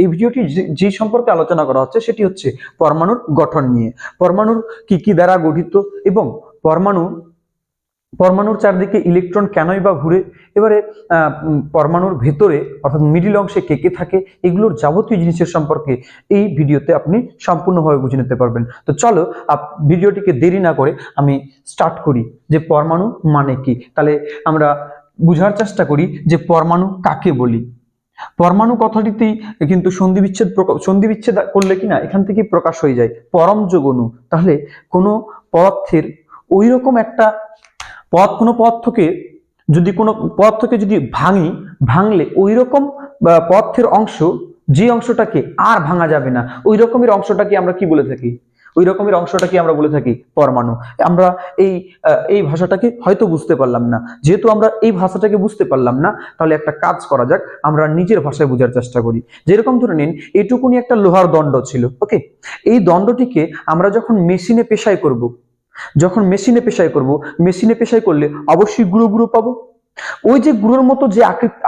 এই ভিডিওটি যে সম্পর্কে আলোচনা করা হচ্ছে সেটি হচ্ছে পরমাণুর গঠন নিয়ে, পরমাণুর কি কি দ্বারা গঠিত এবং পরমাণুর চারদিকে ইলেকট্রন কেনই বা ঘুরে, এবারে পরমাণুর ভেতরে অর্থাৎ মিডিল অংশে কে কে থাকে, এগুলোর যাবতীয় জিনিসের সম্পর্কে এই ভিডিওতে আপনি সম্পূর্ণভাবে বুঝে নিতে পারবেন। তো চলো ভিডিওটিকে দেরি না করে আমি স্টার্ট করি যে পরমাণু মানে কি। তাহলে আমরা বুঝার চেষ্টা করি যে পরমাণু কাকে বলি। পরমাণু কথাটিতেই কিন্তু সন্ধিবিচ্ছেদ করলে কিনা এখান থেকে প্রকাশ হয়ে যায় পরম যোগ অণু। তাহলে কোনো পদার্থের ওই রকম একটা কোনো পদার্থকে যদি ভাঙলে ওই রকম পদার্থের অংশ, যে অংশটাকে আর ভাঙা যাবে না, ওই রকমের অংশটাকে আমরা কি বলে থাকি? ওই রকমের অংশটাকে আমরা বলে থাকি পরমাণু। আমরা এই ভাষাটাকে হয়তো বুঝতে পারলাম না। যেহেতু আমরা এই ভাষাটাকে বুঝতে পারলাম না, তাহলে একটা কাজ করা যাক, আমরা নিজের ভাষায় বোঝার চেষ্টা করি। যেরকম ধরে নিন এটুকুনি একটা লোহার দণ্ড ছিল, ওকে। এই দণ্ডটিকে আমরা যখন মেশিনে পেশাই করব, মেশিনে পেশাই করলে অবশ্যই গুঁড়ো গুঁড়ো পাবো। ওই যে গুঁড়োর মতো যে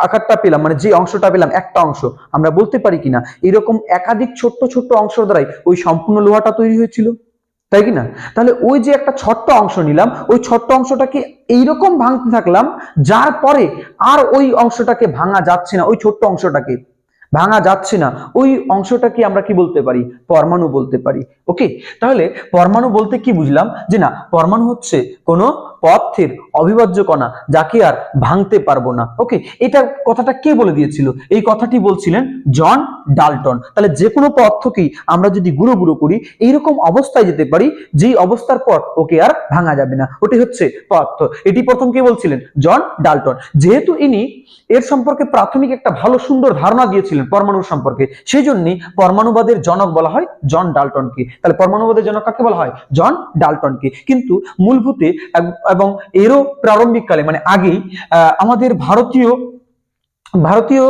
আকারটা পেলাম, মানে যে অংশটা পেলাম, একটা অংশ, আমরা বলতে পারি কিনা এরকম একাধিক ছোট্ট ছোট্ট অংশ দ্বারাই ওই সম্পূর্ণ লোহাটা তৈরি হয়েছিল, তাই কিনা? তাহলে ওই যে একটা ছোট্ট অংশ নিলাম, ওই ছোট্ট অংশটাকে এইরকম ভাঙতে থাকলাম, যার পরে আর ওই অংশটাকে ভাঙা যাচ্ছে না, ওই ছোট্ট অংশটাকে ভাঙা যাচ্ছে না, ওই অংশটাকে আমরা কি বলতে পারি? পরমাণু বলতে পারি। ওকে, তাহলে পরমাণু বলতে কি বুঝলাম? যে না, পরমাণু হচ্ছে কোনো পদার্থের অবিভাজ্য কণা যাকে আর ভাঙতে পারবো না। ওকে, এটা কথাটা কে বলে দিয়েছিল? এই কথাটি বলছিলেন জন ডাল্টন। তাহলে যে কোনো পদার্থকেই আমরা যদি গুঁড়ো গুঁড়ো করি এইরকম অবস্থায় যেতে পারি, যেই অবস্থার পর ওকে আর ভাঙা যাবে না, ওটি হচ্ছে পদার্থ। এটি প্রথম কে বলছিলেন? John Dalton. যেহেতু ইনি এর সম্পর্কে প্রাথমিক একটা ভালো সুন্দর ধারণা দিয়েছিলেন পরমাণুর সম্পর্কে, সেই জন্যই পরমাণুবাদের জনক বলা হয় জন ডাল্টনকে। তাহলে পরমাণুবাদের জনক কাকে বলা হয়? জন ডাল্টনকে। কিন্তু মূলভূতে এবং এরও প্রারম্ভিক কালে, মানে আগেই আমাদের ভারতীয়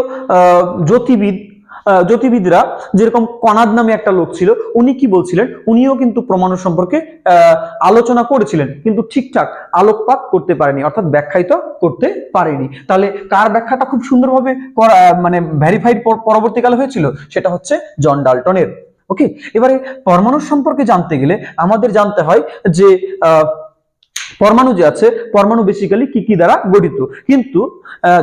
জ্যোতির্বিদরা, যেরকম কনাদ নামে একটা লোক ছিল, উনি কি বলছিলেন? উনিও কিন্তু পরমাণু সম্পর্কে আলোচনা করেছিলেন, কিন্তু ঠিকঠাক আলোকপাত করতে পারেনি, অর্থাৎ ব্যাখ্যায়িত করতে পারেনি। তাহলে কার ব্যাখ্যাটা খুব সুন্দরভাবে মানে ভেরিফাইড পরবর্তীকালে হয়েছিল? সেটা হচ্ছে জন ডাল্টনের। ওকে, এবারে পরমাণুর সম্পর্কে জানতে গেলে আমাদের জানতে হয় যে পরমাণু যে আছে, পরমাণু বেসিক্যালি কি কি দ্বারা গঠিত। কিন্তু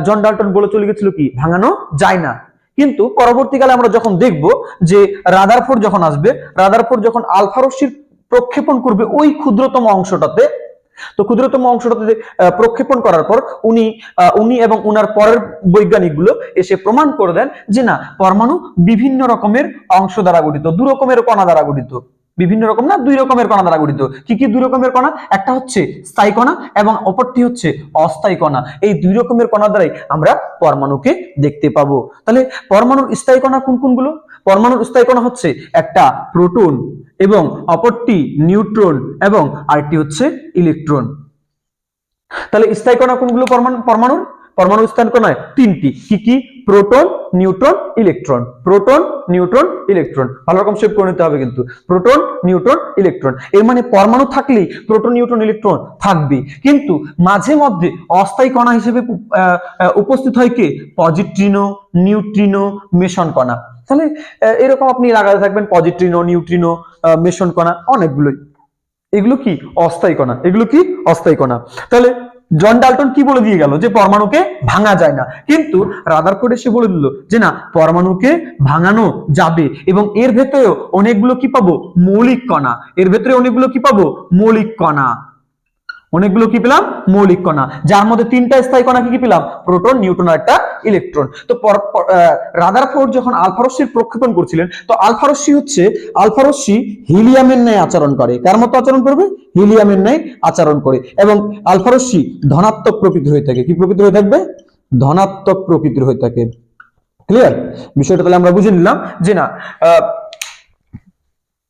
জন ডাল্টন বলে চলে গেছিল কি ভাঙানো যায় না। কিন্তু পরবর্তীকালে আমরা যখন দেখব যে রাদারফোর্ড যখন আসবে, রাদারফোর্ড যখন আলফা রশ্মির প্রক্ষেপণ করবে ওই ক্ষুদ্রতম অংশটাতে, তো ক্ষুদ্রতম অংশটাতে প্রক্ষেপণ করার পর উনি এবং উনার পরের বৈজ্ঞানিকগুলো এসে প্রমাণ করে দেন যে না, পরমাণু বিভিন্ন রকমের অংশ দ্বারা গঠিত, দু রকমের কণা দ্বারা গঠিত। বিভিন্ন রকম না, দুই রকমের কণা দ্বারা গঠিত। কি কি দুই রকমের কণা? একটা হচ্ছে স্থায়ী কণা এবং অপরটি হচ্ছে অস্থায়ী কণা। এই দুই রকমের কণা দ্বারাই আমরা পরমাণুকে দেখতে পাবো। তাহলে পরমাণুর স্থায়ী কণা কোন কোনগুলো? পরমাণুর স্থায়ী কণা হচ্ছে একটা প্রোটন এবং অপরটি নিউট্রন এবং আরেকটি হচ্ছে ইলেকট্রন। তাহলে স্থায়ী কণা কোনগুলো পরমাণুর স্থায়ী কণায় তিনটি। কি কি? Proton, neutron, electron. Proton, neutron, electron. ভালো রকম সেভ করে নিতে হবে কিন্তু। Proton, neutron, electron. এর মানে পরমাণু থাকলেই প্রোটন, নিউট্রন, ইলেকট্রন থাকবে। কিন্তু মাঝে মধ্যে অস্থায়ী কণা হিসেবে উপস্থিত হয় কে? পজিট্রিনো, নিউট্রিনো, মেসন কণা। তাহলে এরকম আপনি লাগাতে থাকবেন পজিট্রিনো, নিউট্রিনো, মেসন কণা, অনেকগুলোই। এগুলো কি? অস্থায়ী কণা। এগুলো কি? অস্থায়ী কণা। তাহলে জন ডাল্টন কি বলে দিয়ে গেল? যে পরমাণুকে ভাঙা যায় না। কিন্তু রাদারফোর্ড এসে বলে দিল যে না, পরমাণুকে ভাঙানো যাবে এবং এর ভেতরেও অনেকগুলো কি পাবো? মৌলিক কণা। এর ভেতরে অনেকগুলো কি পাবো? মৌলিক কণা। অনেকগুলো কি পেলাম? মৌলিক কণা, যার মধ্যে তিনটা স্থায়ী কণা কি কি পেলাম? প্রোটন, নিউট্রন আর একটা ইলেকট্রন। তো রাদারফোর্ড যখন আলফা রশ্মির প্রক্ষেপণ করছিলেন, তো আলফা রশ্মি হিলিয়ামের ন্যায় আচরণ করে। কার মতো আচরণ করবে? হিলিয়ামের ন্যায় আচরণ করে। এবং আলফা রশ্মি ধনাত্মক প্রকৃতির হয়ে থাকে। কি প্রকৃতির হয়ে থাকবে? ধনাত্মক প্রকৃতির হয়ে থাকে। ক্লিয়ার বিষয়টা? তাহলে আমরা বুঝে নিলাম যে না,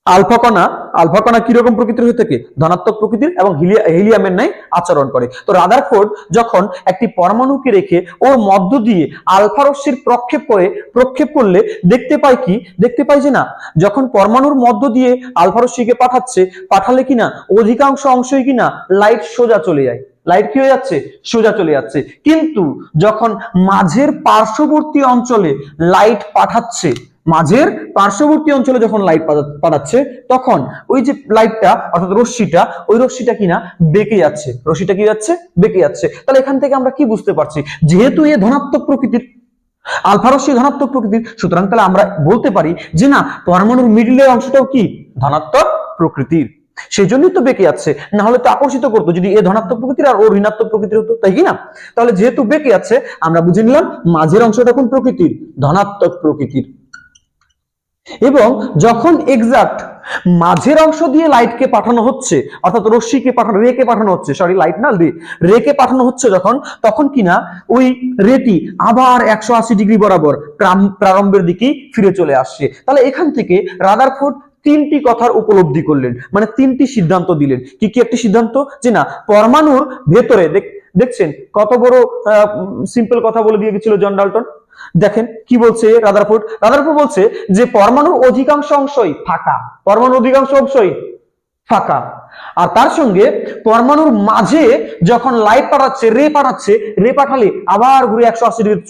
আলফা কণা কিরকম প্রকৃতির হয়ে থাকে? ধনাত্মক প্রকৃতির এবং হিলিয়ামের ন্যায় আচরণ করে। তো রাদারফোর্ড যখন একটি পরমাণুকে রেখে ওর মধ্য দিয়ে আলফা রশ্মির প্রক্ষেপ করলে দেখতে পাই যে না, যখন পরমাণুর মধ্য দিয়ে আলফা রশ্মিকে পাঠালে কিনা অধিকাংশ অংশই কিনা লাইট সোজা চলে যায়। লাইট কি হয়ে যাচ্ছে? সোজা চলে যাচ্ছে। কিন্তু যখন মাঝের পার্শ্ববর্তী অঞ্চলে লাইট পাঠাচ্ছে, মাঝের পার্শ্ববর্তী অঞ্চলে যখন লাইট পাঠাচ্ছে তখন ওই যে লাইটটা অর্থাৎ রশ্মিটা, ওই রশ্মিটা কিনা বেঁকে যাচ্ছে, রশ্মিটা কি যাচ্ছে, বেঁকে যাচ্ছে। তাহলে এখান থেকে আমরা কি বুঝতে পারছি, যেহেতু এ ধনাত্মক প্রকৃতির, আলফা রশ্মি ধনাত্মক প্রকৃতির, সুতরাং তাহলে আমরা বলতে পারি যে না, পরমাণুর মিডলের অংশটাও কি ধনাত্মক প্রকৃতির, সেই জন্যই তো বেঁকে যাচ্ছে, না হলে তো আকর্ষিত করতো যদি এ ধনাত্মক প্রকৃতির আর ও ঋণাত্মক প্রকৃতির হতো, তাই কি না? তাহলে যেহেতু বেঁকে যাচ্ছে আমরা বুঝে নিলাম মাঝের অংশটা কোন প্রকৃতির, ধনাত্মক প্রকৃতির। এবং যখন এক্সাক্ট মাঝের অংশ দিয়ে লাইটকে পাঠানো হচ্ছে, অর্থাৎ রশ্মিকে পাঠানো, রেকে পাঠানো হচ্ছে, সরি লাইট না, রেকে পাঠানো হচ্ছে যখন, তখন কিনা ওই রেটি আবার 180 ডিগ্রি বরাবর প্রারম্ভের দিকেই ফিরে চলে আসছে। তাহলে এখান থেকে রাদারফোর্ড তিনটি কথার উপলব্ধি করলেন, মানে তিনটি সিদ্ধান্ত দিলেন। কি কি একটি সিদ্ধান্ত, যে না, পরমাণুর ভেতরে দেখছেন কত বড় সিম্পল কথা বলে দিয়ে গেছিল জন ডাল্টন। দেখেন কি বলছে রাদারফোর্ড, রাদারফোর্ড বলছে যে পরমাণুর অধিকাংশ অংশই ফাঁকা, পরমাণুর অধিকাংশ অংশই ফাঁকা, আর তার সঙ্গে পরমাণুর মাঝে যখন লাইট পাঠাচ্ছে, রে পাঠালে আবার ঘুরে 180 ডিগ্রি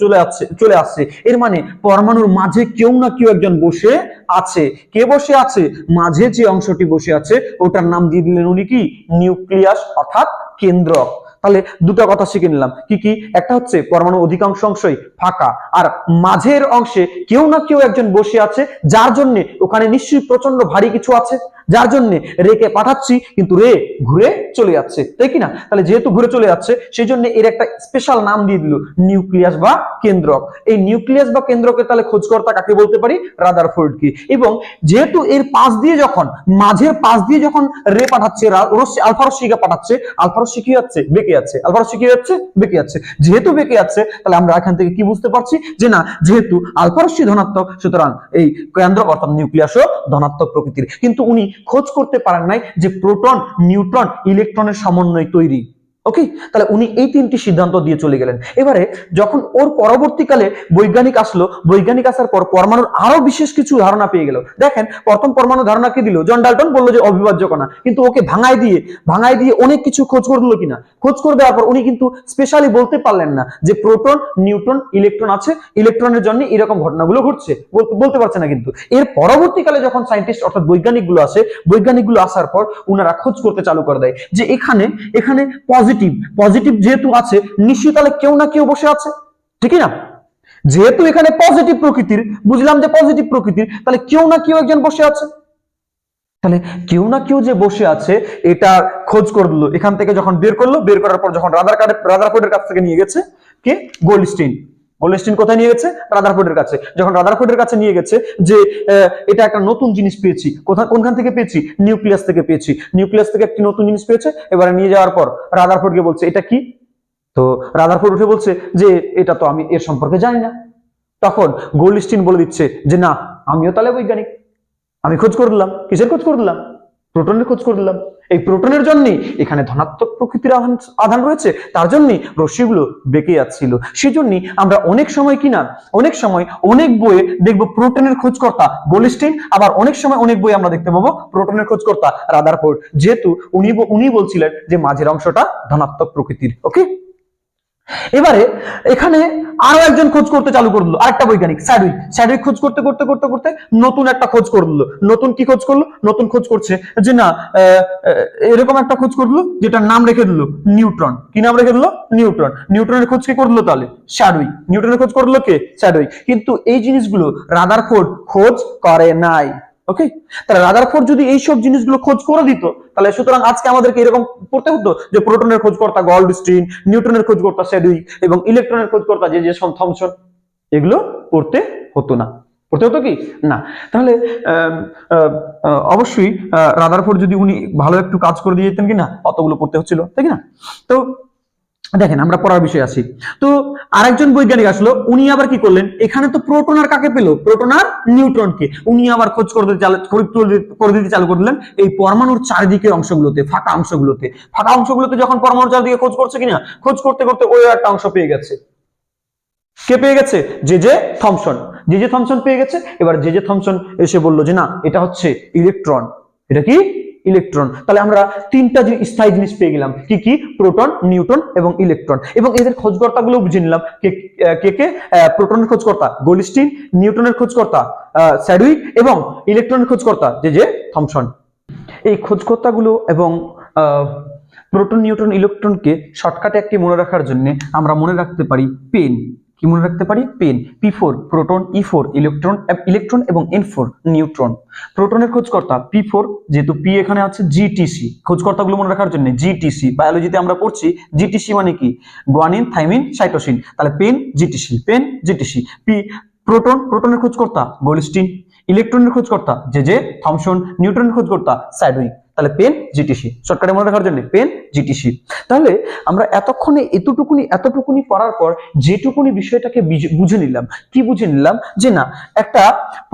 চলে আসছে। এর মানে পরমাণুর মাঝে কেউ না কেউ একজন বসে আছে। কে বসে আছে? মাঝে যে অংশটি বসে আছে ওটার নাম দিয়ে দিলেন উনি কি, নিউক্লিয়াস অর্থাৎ কেন্দ্রক। তাহলে দুটো কথা শিখে নিলাম, কি কি, একটা হচ্ছে পরমাণুর অধিকাংশ অংশই ফাঁকা, আর মাঝের অংশে কেউ না কেউ একজন বসে আছে, যার জন্য ওখানে নিশ্চয়ই প্রচন্ড ভারী কিছু আছে, যার জন্য রেকে পাঠাচ্ছি কিন্তু রে ঘুরে চলে যাচ্ছে, তাই কি না? তাহলে যেহেতু ঘুরে চলে যাচ্ছে সেই জন্য এর একটা স্পেশাল নাম দিয়ে দিল নিউক্লিয়াস বা কেন্দ্রক। এই নিউক্লিয়াস বা কেন্দ্রকের তাহলে খোঁজকর্তা কাকে বলতে পারি? রাদারফোর্ডকে। এবং যেহেতু এর পাশ দিয়ে যখন, মাঝের পাশ দিয়ে যখন রে পাঠাচ্ছে, আলফা রশ্মিকে পাঠাচ্ছে, আলফা রশ্মি কি হচ্ছে, বেঁকে যাচ্ছে, আলফা রশ্মি কি হচ্ছে, বেঁকে যাচ্ছে। যেহেতু বেঁকে যাচ্ছে তাহলে আমরা এখান থেকে কি বুঝতে পারছি, যে না, যেহেতু আলফা রশ্মি ধনাত্মক সুতরাং এই কেন্দ্রক অর্থাৎ নিউক্লিয়াসও ধনাত্মক প্রকৃতির। কিন্তু উনি খোঁজ করতে পারেন নাই যে প্রোটন, নিউট্রন, ইলেকট্রনের সমন্বয় তৈরি। ওকে, তাহলে উনি এই তিনটি সিদ্ধান্ত দিয়ে চলে গেলেন। এবারে যখন ওর পরবর্তীকালে বৈজ্ঞানিক আসলো, বৈজ্ঞানিক আসার পর পরমাণুর আরো বিশেষ কিছু ধারণা পেয়ে গেল। দেখেন প্রথম পরমাণু ধারণা কি দিল, জন ডাল্টন বললো যে অবিভাজ্য কণা, কিন্তু ওকে ভাঙায় দিয়ে অনেক কিছু খোঁজ করে দিল কিনা। খোঁজ করে দেওয়ার পর উনি কিন্তু স্পেশালি বলতে পারলেন না যে প্রোটন, নিউট্রন, ইলেকট্রন আছে, ইলেকট্রনের জন্য এরকম ঘটনাগুলো ঘটছে, বলতে পারছে না। কিন্তু এর পরবর্তীকালে যখন সায়েন্টিস্ট অর্থাৎ বৈজ্ঞানিকগুলো আসে, বৈজ্ঞানিকগুলো আসার পর উনারা খোঁজ করতে চালু করে দেয় যে এখানে পজিটিভ যেহেতু আছে নিশ্চয়ই তাহলে কেউ না কেউ বসে আছে, ঠিক না? যেহেতু এখানে পজিটিভ প্রকৃতির, বুঝলাম যে পজিটিভ প্রকৃতির, তাহলে কেউ না কেউ একজন বসে আছে। তাহলে কেউ না কেউ যে বসে আছে এটা খোঁজ করলো। এখান থেকে যখন বের করলো, বের করার পর যখন রাদারফোর্ডের কাছ থেকে নিয়ে গেছে কে, গোল্ডস্টিন। গোল্ডস্টিন কোথায় নিয়ে গেছে? রাদারফোর্ডের কাছে। যখন রাদারফোর্ডের কাছে নিয়ে গেছে যে এটা একটা নতুন জিনিস পেয়েছি, কোনখান থেকে পেয়েছি? নিউক্লিয়াস থেকে পেয়েছি, নিউক্লিয়াস থেকে একটি নতুন জিনিস পেয়েছে। এবারে নিয়ে যাওয়ার পর রাদারফোর্ডকে বলছে এটা কি, তো রাদারফোর্ড উঠে বলছে যে এটা তো আমি এর সম্পর্কে জানি না। তখন গোল্ডস্টিন বলে দিচ্ছে যে না, আমিও তাহলে বৈজ্ঞানিক, আমি খোঁজ করে দিলাম। কিসের খোঁজ করে দিলাম? প্রোটনের খোঁজ করে দিলাম। এই প্রোটনের জন্যই এখানে ধনাত্মক প্রকৃতির আধান রয়েছে, তার জন্যই রশ্মিগুলো বেঁকে যাচ্ছিল। সেজন্যই আমরা অনেক সময় অনেক বইয়ে দেখবো প্রোটনের খোঁজকর্তা গোল্ডস্টিন, আবার অনেক সময় অনেক বই আমরা দেখতে পাবো প্রোটনের খোঁজকর্তা রাদারফোর্ড, যেহেতু উনি বলছিলেন যে মাঝের অংশটা ধনাত্মক প্রকৃতির। ওকে, এবারে এখানে আরো একজন খোঁজ করতে চালু করে দিল, আরেকটা বৈজ্ঞানিক স্যাডউইক খোঁজ করতে নতুন একটা খোঁজ করে দিল। নতুন কি খোঁজ করলো? নতুন খোঁজ করছে যে না, এরকম একটা খোঁজ করলো যেটার নাম রেখে দিল নিউট্রন। কি নাম রেখে দিল? নিউট্রন। নিউট্রনের খোঁজ কে করলো তাহলে? স্যাডউইক। নিউটনের খোঁজ করলো কে? স্যাডউইক। কিন্তু এই জিনিসগুলো রাদারফোর্ড খোঁজ করে নাই। ওকে, তাহলে রাদারফোর্ড যদি এইসব জিনিসগুলো খোঁজ করে দিত তাহলে সুতরাং আজকে আমাদেরকে এরকম পড়তে হতো যে প্রোটনের খোঁজকর্তা গোল্ডস্টিন, নিউটনের খোঁজকর্তা স্যাডউইক এবং ইলেকট্রনের খোঁজকর্তা যে থমসন, এগুলো পড়তে হতো না। পড়তে হতো কি না? তাহলে অবশ্যই রাদারফোর্ড যদি উনি ভালো একটু কাজ করে দিয়ে যেতেন কিনা, অতগুলো পড়তে হচ্ছিল, তাই না? তো দেখেন আমরা পড়ার বিষয়ে আসি। তো আরেকজন বৈজ্ঞানিক আসলো, উনি আবার কি করলেন, এখানে তো প্রোটন আর কাকে পেল? প্রোটন আর নিউট্রনকে। উনি আবার খোঁজ করে দিতে চালু করলেন এই পরমাণুর চারিদিকের অংশগুলোতে, ফাঁকা অংশগুলোতে যখন পরমাণুর চারিদিকে খোঁজ করছে কিনা, খোঁজ করতে করতে ওই একটা অংশ পেয়ে গেছে। কে পেয়ে গেছে? জে থমসন পেয়ে গেছে। এবার জে থমসন এসে বললো যে না, এটা হচ্ছে ইলেকট্রন। এটা কি? ইলেকট্রন। তাহলে আমরা তিনটা যে স্থায়ী জিনিস পেয়ে গেলাম, কি কি? প্রোটন, নিউট্রন এবং ইলেকট্রন। এবং এদের খোঁজকর্তা গুলো বুঝে নিলাম। কে প্রোটনের খোঁজকর্তা গোল্ডস্টিন, নিউটনের খোঁজকর্তা স্যাডউইক এবং ইলেকট্রনের খোঁজকর্তা জে থমসন। এই খোঁজকর্তাগুলো এবং প্রোটন, নিউট্রন, ইলেকট্রনকে শর্টকাটে একটি মনে রাখার জন্য আমরা মনে রাখতে পারি পেন। কি মনে রাখতে পারি? Pen. P4 proton, E4 electron এবং N4 নিউট্রন। প্রোটনের খোঁজকর্তা P4, যেহেতু P এখানে আছে, GTC। খোঁজকর্তাগুলো মনে রাখার জন্য GTC। বায়োলজিতে আমরা পড়ছি GTC মানে কি? Guanine, thymine, cytosine. তাহলে পেন, GTC, পেন, GTC। প্রোটনের খোঁজকর্তা গোল্ডস্টিন, ইলেকট্রনের খোঁজকর্তা জে থমসন, নিউট্রনের খোঁজকর্তা স্যাডউইক। তাহলে পেন, জিটিসি। শর্টকাটে মনে রাখার জন্য পেন, জিটিসি। তাহলে আমরা এতক্ষণে এতটুকুনি পড়ার পর যেটুকুনি বিষয়টাকে বুঝে নিলাম, কি বুঝে নিলাম? যে না, একটা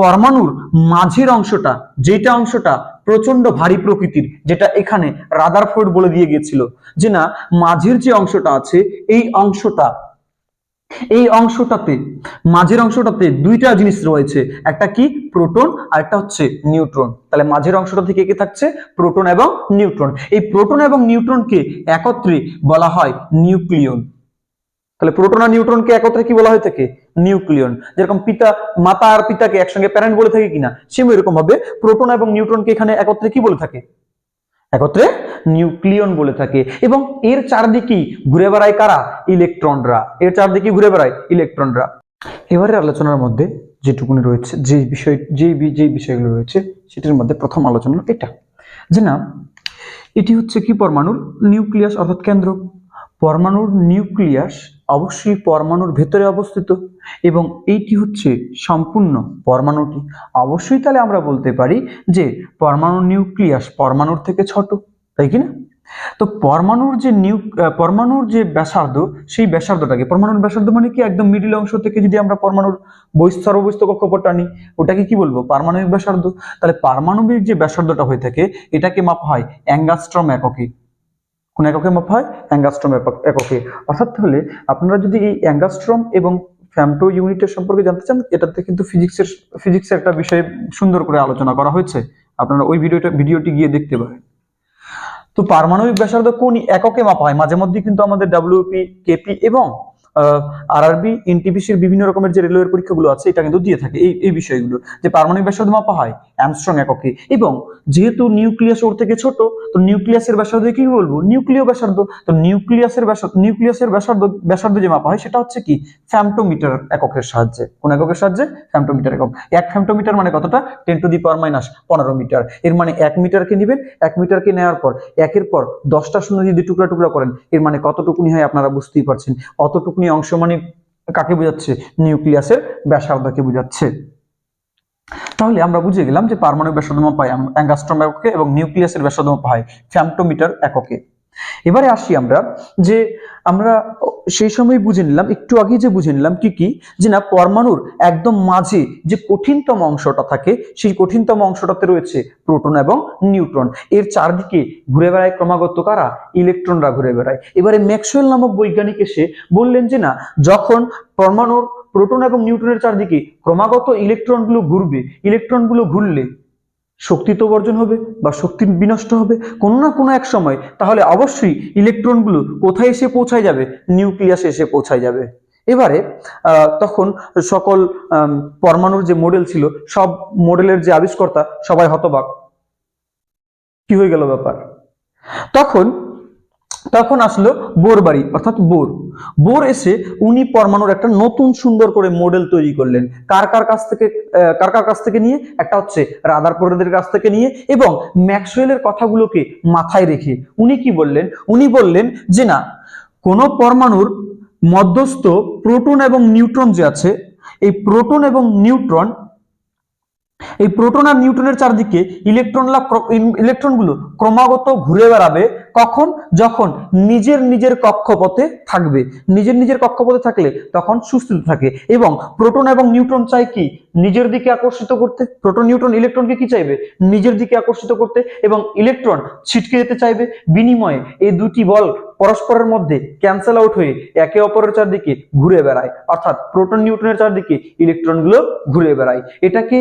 পরমাণুর মাঝের অংশটা, যেটা অংশটা প্রচন্ড ভারী প্রকৃতির, যেটা এখানে রাদারফোর্ড বলে দিয়ে গিয়েছিল, যে না মাঝের যে অংশটা আছে এই অংশটাতে, মাঝের অংশটাতে দুইটা জিনিস রয়েছে, একটা কি? প্রোটন, আর একটা হচ্ছে নিউট্রন। তাহলে মাঝের অংশটা থেকে কি থাকছে? প্রোটন এবং নিউট্রন। এই প্রোটন এবং নিউট্রনকে একত্রে বলা হয় নিউক্লিয়ন। তাহলে প্রোটন আর নিউট্রনকে একত্রে কি বলা হয় থাকে? নিউক্লিয়ন। যেরকম মাতা আর পিতাকে একসঙ্গে প্যারেন্ট বলে থাকে কিনা, সেম এরকম ভাবে প্রোটন এবং নিউট্রনকে এখানে একত্রে কি বলে থাকে? একত্রে নিউক্লিয়ন বলে থাকে। এবং এর চারদিকেই ঘুরে বেড়ায় কারা? ইলেকট্রনরা। এর চারদিকে ঘুরে বেড়ায় ইলেকট্রনরা। এবারের আলোচনার মধ্যে যেটুকুনি রয়েছে, যে বিষয়গুলো রয়েছে, সেটির মধ্যে প্রথম আলোচনা এটা, যে না এটি হচ্ছে কি? পরমাণুর নিউক্লিয়াস অর্থাৎ কেন্দ্র। পরমাণুর নিউক্লিয়াস অবশ্যই পরমাণুর ভেতরে অবস্থিত এবং এইটি হচ্ছে সম্পূর্ণ পরমাণুটি। অবশ্যই তাহলে আমরা বলতে পারি যে পরমাণুর নিউক্লিয়াস পরমাণুর থেকে ছোট, তাই কি না? তো পরমাণুর যে ব্যাসার্ধ, সেই ব্যাসার্ধটাকে, পরমাণুর ব্যাসার্ধ মানে কি? একদম মিডিল অংশ থেকে যদি আমরা পরমাণুর সর্ববহিঃস্থ কক্ষপথটা নিই, ওটাকে কি বলবো? পারমাণবিক ব্যাসার্ধ। তাহলে পারমাণবিক যে ব্যাসার্ধটা হয়ে থাকে, এটাকে মাপা হয় অ্যাঙ্গাস্ট্রম এককে। কোন এককে মাপা হয়? অ্যাঙ্গাস্ট্রম এককে। অর্থাৎ তাহলে আপনারা যদি এই অ্যাঙ্গাস্ট্রম এবং ফেমটো ইউনিটের সম্পর্কে জানতে চান, এটাতে কিন্তু ফিজিক্সের একটা বিষয়ে সুন্দর করে আলোচনা করা হয়েছে, আপনারা ওই ভিডিওটি গিয়ে দেখতে পারেন। তো পারমাণবিক ব্যাসার্ধ কোন এককে মাপা হয়? মাঝে মধ্যে কিন্তু আমাদের ডব্লিউপি, কেপি এবং আরআরবি, এনটিপিসির বিভিন্ন রকমের যে রেলওয়ের পরীক্ষাগুলো আছে, এটা কিন্তু দিয়ে থাকে এই বিষয়গুলো, যে পারমাণবিক ব্যাসার্ধ মাপা হয় অ্যামস্ট্রং এককে। এবং যেহেতু নিউক্লিয়াস ওর থেকে ছোট, তো নিউক্লিয়াসের ব্যাসার্ধ কি বলবো? নিউক্লিয় ব্যাসার্ধ। তো নিউক্লিয়াসের ব্যাসার্ধ যে মাপা হয়, সেটা হচ্ছে কি? ফেমটোমিটার এককের সাহায্যে। কোন এককের সাহায্যে? ফেমটোমিটার একক। 1 ফেমটোমিটার মানে কতটা? 10⁻⁻15 মিটার। এর মানে 1 মিটারকে নেবেন, 1 মিটারকে নেওয়ার পর একের পর 10টা শূন্য যদি টুকরা টুকরা করেন, এর মানে কতটুকুনি হয় আপনারা বুঝতেই পারছেন। অতটুকুনি অংশ মানে কাকে বোঝাচ্ছে? নিউক্লিয়াসের ব্যাসার্ধকে বোঝাচ্ছে। তাহলে আমরা বুঝে গেলাম যে পারমাণবিক ব্যাসার্ধ মাপা হয় অ্যাঙ্গাস্ট্রম এককে এবং নিউক্লিয়াসের ব্যাসার্ধ মাপা হয় ফেমটোমিটার এককে। এবারে আসি আমরা যে আমরা সেই সময় বুঝে নিলাম, একটু আগে যে বুঝে নিলাম কি কি, যে না পরমাণুর একদম মাঝে যে কঠিনতম অংশটা থাকে, সেই কঠিনতম অংশটাতে রয়েছে প্রোটন এবং নিউট্রন। এর চারদিকে ঘুরে বেড়ায় ক্রমাগত কারা? ইলেকট্রনরা ঘুরে বেড়ায়। এবারে ম্যাক্সওয়েল নামক বৈজ্ঞানিক এসে বললেন যে না, যখন পরমাণুর প্রোটন এবং নিউট্রনের চারদিকে ক্রমাগত ইলেকট্রনগুলো ঘুরলে শক্তি তো বর্জন হবে বা শক্তি বিনষ্ট হবে কোনো না কোনো এক সময়। তাহলে অবশ্যই ইলেকট্রনগুলো কোথায় এসে পৌঁছায় যাবে? নিউক্লিয়াসে এসে পৌঁছায় যাবে। এবারে তখন সকল পরমাণুর যে মডেল ছিল, সব মডেলের যে আবিষ্কর্তা সবাই হতবাক, কি হয়ে গেল ব্যাপার। তখন আসলো বোর বাড়ি, অর্থাৎ বোর এসে উনি পরমাণুর একটা নতুন সুন্দর করে মডেল তৈরি করলেন। কার কাছ থেকে নিয়ে? একটা হচ্ছে রাদারফোর্ডের কাছ থেকে নিয়ে এবং ম্যাক্সওয়েলের কথাগুলোকে মাথায় রেখে উনি কি বললেন? উনি বললেন যে না, কোন পরমাণুর মধ্যস্থ প্রোটন এবং নিউট্রন যে আছে, এই প্রোটন আর নিউট্রনের চারদিকে ইলেকট্রনগুলো ক্রমাগত ঘুরে বেড়াবে। কখন? যখন নিজের কক্ষপথে থাকবে। নিজের কক্ষপথে থাকলে তখন সুস্থিত থাকে। এবং প্রোটন এবং নিউট্রন চাই কি? নিজের দিকে আকর্ষিত করতে। প্রোটন নিউট্রন ইলেকট্রনকে কি চাইবে? নিজের দিকে আকর্ষিত করতে। এবং ইলেকট্রন ছিটকে যেতে চাইবে। বিনিময়ে এই দুটি বল পরস্পরের মধ্যে ক্যান্সেল আউট হয়ে একে অপরের চারদিকে ঘুরে বেড়ায়। অর্থাৎ প্রোটন নিউট্রনের চারদিকে ইলেকট্রনগুলো ঘুরে বেড়ায়। এটাই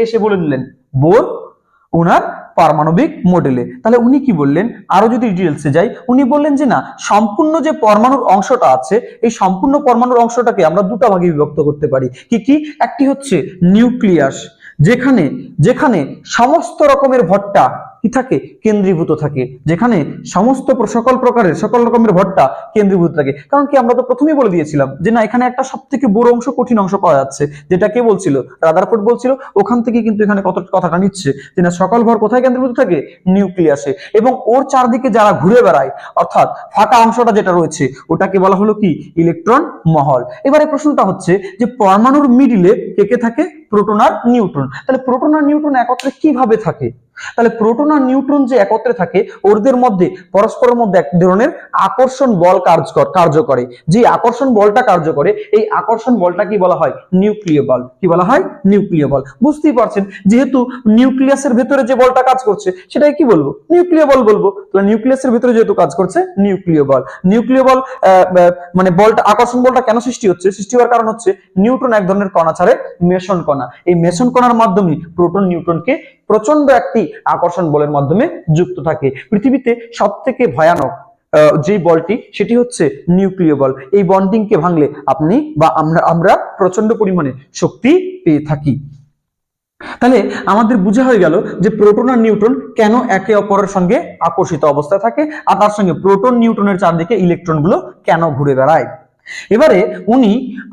এসে বলে দিলেন বোর ওনার পারমাণবিক মডেলে। তাহলে উনি কি বললেন, আরো যদি ডিটেলসে যাই, উনি বললেন যে না, সম্পূর্ণ যে পরমাণুর অংশটা আছে, এই সম্পূর্ণ পরমাণুর অংশটাকে আমরা দুটো ভাগে বিভক্ত করতে পারি। কি কি? একটি হচ্ছে নিউক্লিয়াস, যেখানে যেখানে সমস্ত রকমের ভরটা কি থাকে? কেন্দ্রীভূত থাকে, যেখানে সকল রকমের ভরটা কেন্দ্রীভূত থাকে। কারণ কি, আমরা তো প্রথমেই বলে দিয়েছিলাম যে না, এখানে একটা সব থেকে বড় অংশ, কঠিন অংশ পাওয়া যাচ্ছে, যেটা কে বলছিল? রাদারফোর্ড বলছিল। ওখান থেকে কিন্তু এখানে কথাটা নিচ্ছে যে না, সকল ভর কোথায় কেন্দ্রীভূত থাকে? নিউক্লিয়াসে। এবং ওর চারদিকে যারা ঘুরে বেড়ায়, অর্থাৎ ফাঁকা অংশটা যেটা রয়েছে, ওটাকে বলা হলো কি? ইলেকট্রন মহল। এবারে প্রশ্নটা হচ্ছে যে পরমাণুর মিডিলে কে কে থাকে? প্রোটন আর নিউট্রন। তাহলে প্রোটন আর নিউট্রন একত্রে কিভাবে থাকে? তাহলে প্রোটন আর নিউট্রন যে একত্রে থাকে, ওদের মধ্যে পরস্পরের মধ্যে এক ধরনের আকর্ষণ বল কার্য করে। যে আকর্ষণ বলটা কার্য করে, এই আকর্ষণ বলটা কি বলা হয়? নিউক্লিয় বল। কি বলা হয়? নিউক্লিয় বল। বুঝতেই পারছেন, যেহেতু নিউক্লিয়াসের ভেতরে যে বলটা কাজ করছে, সেটাই কি বলবো? নিউক্লিয় বল বলবো। তাহলে নিউক্লিয়াসের ভেতরে যেহেতু কাজ করছে, নিউক্লিয় বল। নিউক্লিয় বল মানে বলটা, আকর্ষণ বলটা কেন সৃষ্টি হচ্ছে? সৃষ্টি হওয়ার কারণ হচ্ছে নিউট্রন এক ধরনের কণা ছাড়ে, মেসন কণা। এই মেসন কণার মাধ্যমে প্রোটন নিউট্রনকে প্রচন্ড একটি আকর্ষণ বলের মাধ্যমে যুক্ত থাকে। পৃথিবীতে সব থেকে ভয়ানক যে বলটি, সেটি হচ্ছে নিউক্লিয় বল। এই বন্ডিংকে ভাঙলে আপনি বা আমরা প্রচন্ড পরিমাণে শক্তি পেয়ে থাকি। তাহলে আমাদের বোঝা হয়ে গেল যে প্রোটন আর নিউট্রন কেন একে অপরের সঙ্গে আকর্ষিত অবস্থায় থাকে, আর তার সঙ্গে প্রোটন নিউট্রনের চারদিকে ইলেকট্রনগুলো কেন ঘুরে বেড়ায়। এবারে উনি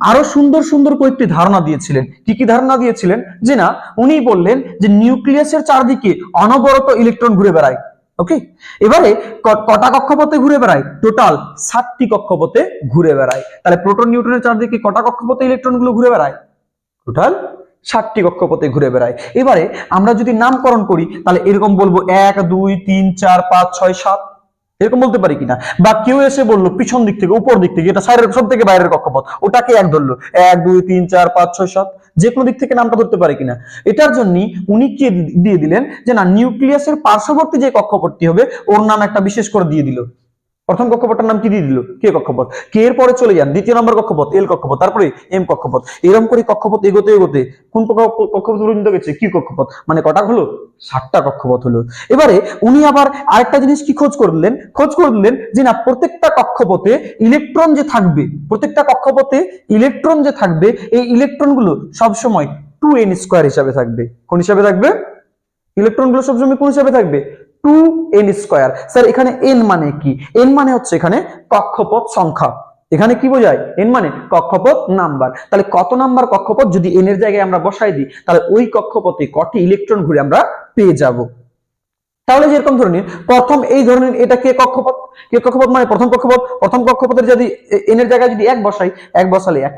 আরো সুন্দর সুন্দর কয়েকটি ধারণা দিয়েছিলেন। কি কি ধারণা দিয়েছিলেন? যে না, উনি বললেন যে নিউক্লিয়াসের চারদিকে অনবরত ইলেকট্রন ঘুরে বেড়ায়। ওকে, এবারে কটা কক্ষপথে ঘুরে বেড়ায়? টোটাল 7টি কক্ষপথে ঘুরে বেড়ায়। তাহলে প্রোটন নিউট্রনের চারদিকে কটা কক্ষপথে ইলেকট্রন গুলো ঘুরে বেড়ায়? টোটাল 7টি কক্ষপথে ঘুরে বেড়ায়। এবারে আমরা যদি নামকরণ করি, তাহলে এরকম বলবো 1 2 3 4 5 6 7, এরকম বলতে পারি কিনা? বা কেউ এসে বললো পিছন দিক থেকে, উপর দিক থেকে, এটা সাইডের সব থেকে বাইরের কক্ষপথ, ওটাকে এক ধরলো 1 2 3 4 5 6 7, যে কোনো দিক থেকে নামটা ধরতে পারি কিনা? এটার জন্য উনি কি দিয়ে দিলেন যে না, নিউক্লিয়াসের পার্শ্ববর্তী যে কক্ষপথটি হবে, ওর নাম একটা বিশেষ করে দিয়ে দিল। প্রথম কক্ষপথটার নাম কি দিয়ে দিল? কে কক্ষপথ। কে এর পরে চলে যান, দ্বিতীয় নম্বর কক্ষপথ এল কক্ষপথ, তারপরে এম কক্ষপথ। এরকম করে কক্ষপথ এগোতে এগোতে কোন কক্ষপথ পর্যন্ত গেছে? কি কক্ষপথ। মানে কটা হলো? 7টা কক্ষপথ হলো। এবারে উনি আবার আরেকটা জিনিস কি খোঁজ করলেন যে না, প্রত্যেকটা কক্ষপথে ইলেকট্রন যে থাকবে, এই ইলেকট্রন গুলো সবসময় 2n² হিসাবে থাকবে। কোন হিসাবে থাকবে? ইলেকট্রন গুলো সবসময় কোন হিসাবে থাকবে? 2n²। স্যার এখানে n মানে কি? n মানে হচ্ছে এখানে কক্ষপথ সংখ্যা। এখানে কি বোঝায়? n মানে কক্ষপথ নাম্বার। তাহলে কত নাম্বার কক্ষপথ যদি n এর জায়গায় আমরা বসাই দিই, তাহলে ওই কক্ষপথে কটি ইলেকট্রন ঘুরে আমরা পেয়ে যাব। তাহলে যেরকম ধরে নিন, প্রথম এই ধরনের এটা কে কক্ষপথ মানে প্রথম কক্ষপথের যদি n এর জায়গায় যদি 1 বসাই, 1 বসালে 1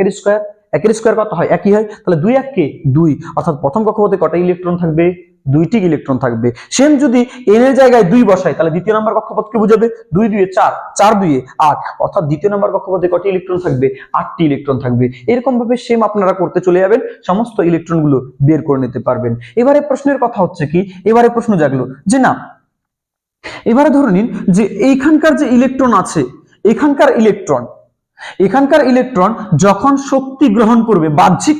এর স্কয়ার কত হয়? 1 হয়। তাহলে 2 1 কে 2, অর্থাৎ প্রথম কক্ষপথে কটা ইলেকট্রন থাকবে? 2টি ইলেকট্রন থাকবে। সেম যদি n এর জায়গায় 2 বসাই, তাহলে দ্বিতীয় নম্বর কক্ষপথকে বুঝাবে 2 2 4, 4 2 8, অর্থাৎ দ্বিতীয় নম্বর কক্ষপথে কটি ইলেকট্রন থাকবে? 8টি ইলেকট্রন থাকবে। এরকম ভাবে সেম আপনারা করতে চলে যাবেন, সমস্ত ইলেকট্রন গুলো বের করে নিতে পারবেন। এবারে প্রশ্নের কথা হচ্ছে কি, এবারে প্রশ্ন জাগলো যে না, এবারে ধরে নিন যে এইখানকার যে ইলেকট্রন আছে, এখানকার ইলেকট্রন যখন শক্তি গ্রহণ করবে, বাহ্যিক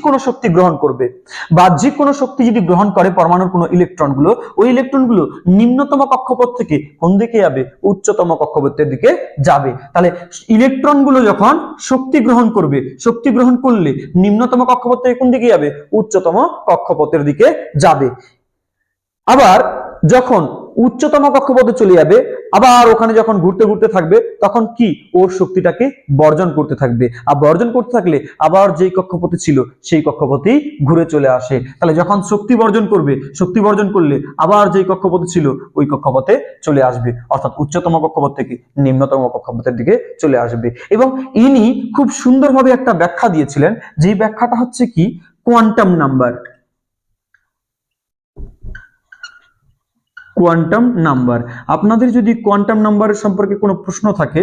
কোনো শক্তি যদি গ্রহণ করে পরমাণুর কোনো ইলেকট্রনগুলো, ওই ইলেকট্রনগুলো নিম্নতম কক্ষপথ থেকে কোন দিকে যাবে? উচ্চতম কক্ষপথের দিকে যাবে। তাহলে ইলেকট্রনগুলো যখন শক্তি গ্রহণ করলে নিম্নতম কক্ষপথ থেকে কোন দিকে যাবে? উচ্চতম কক্ষপথের দিকে যাবে। আবার যখন উচ্চতম কক্ষপথে চলে যাবে, আবার ওখানে যখন ঘুরতে ঘুরতে থাকবে, তখন কি ওর শক্তিটাকে বর্জন করতে থাকবে। আর বর্জন করতে থাকলে আবার যেই কক্ষপথে ছিল সেই কক্ষপথেই ঘুরে চলে আসে। তাহলে যখন শক্তি বর্জন করলে আবার যেই কক্ষপথে ছিল ওই কক্ষপথে চলে আসবে, অর্থাৎ উচ্চতম কক্ষপথ থেকে নিম্নতম কক্ষপথের দিকে চলে আসবে। এবং ইনি খুব সুন্দরভাবে একটা ব্যাখ্যা দিয়েছিলেন, যেই ব্যাখ্যাটা হচ্ছে কি, কোয়ান্টাম নাম্বার। আপনাদের যদি কোয়ান্টাম নাম্বারের সম্পর্কে কোনো প্রশ্ন থাকে,